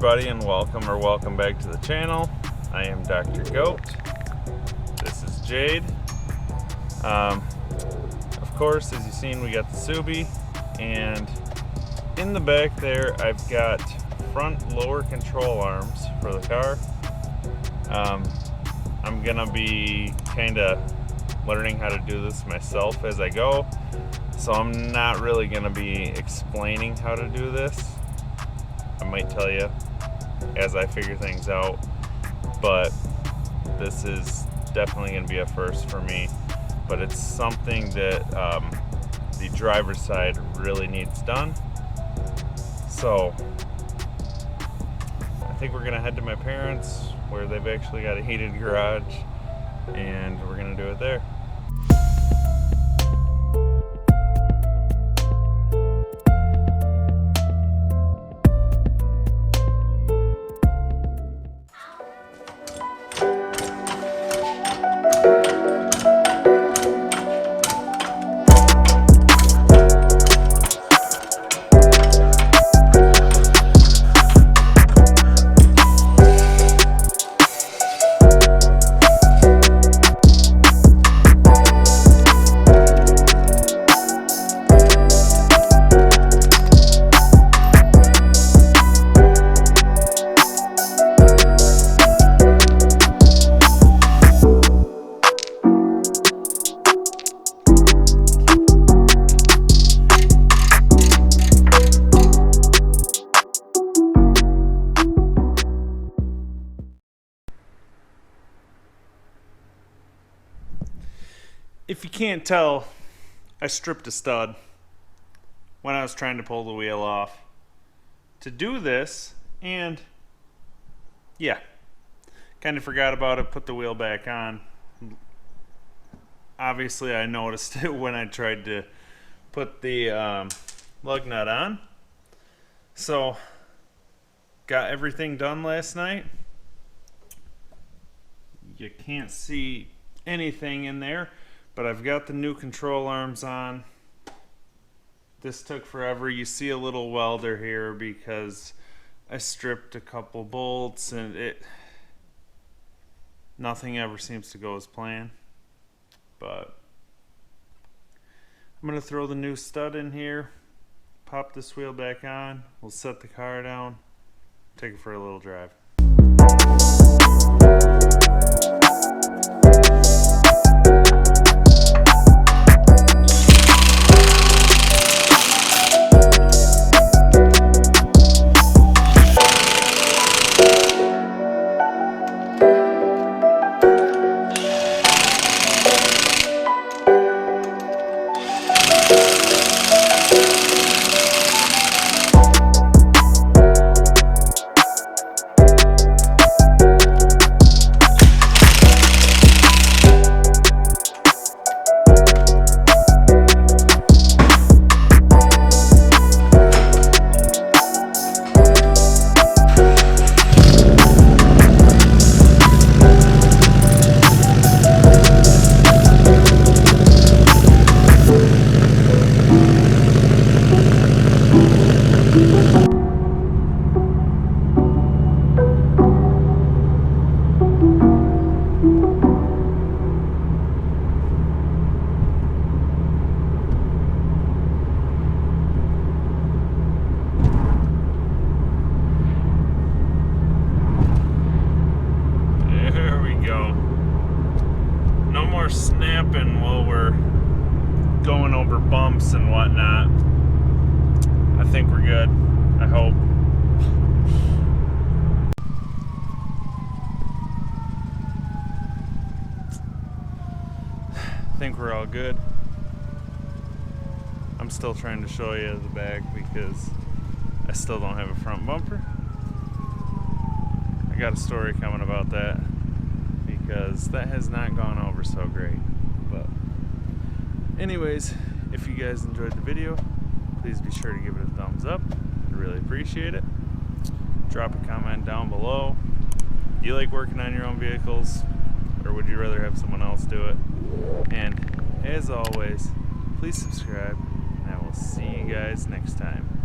everybody, and welcome back to the channel. I am Dr. Goat. This is Jade. Of course, as you've seen, we got the Subi, and in the back there I've got front lower control arms for the car. I'm gonna be kinda learning how to do this myself as I go, so I'm not really gonna be explaining how to do this. I might tell you as I figure things out, but this is definitely going to be a first for me. But it's something that the driver's side really needs done. So I think we're going to head to my parents where they've actually got a heated garage, and we're going to do it there. If you can't tell, I stripped a stud when I was trying to pull the wheel off to do this, and yeah, kind of forgot about it, put the wheel back on. Obviously I noticed it when I tried to put the lug nut on. So got everything done last night. You can't see anything in there, but I've got the new control arms on. This took forever. You see a little welder here because I stripped a couple bolts, and nothing ever seems to go as planned. But I'm gonna throw the new stud in here, pop this wheel back on, we'll set the car down, take it for a little drive. Snapping while we're going over bumps and whatnot. I think we're good. I hope. I think we're all good. I'm still trying to show you the back because I still don't have a front bumper. I got a story coming about that, because that has not gone over so great. But anyways, if you guys enjoyed the video, please be sure to give it a thumbs up. I really appreciate it. Drop a comment down below. Do you like working on your own vehicles, or would you rather have someone else do it? And as always, please subscribe, and I will see you guys next time.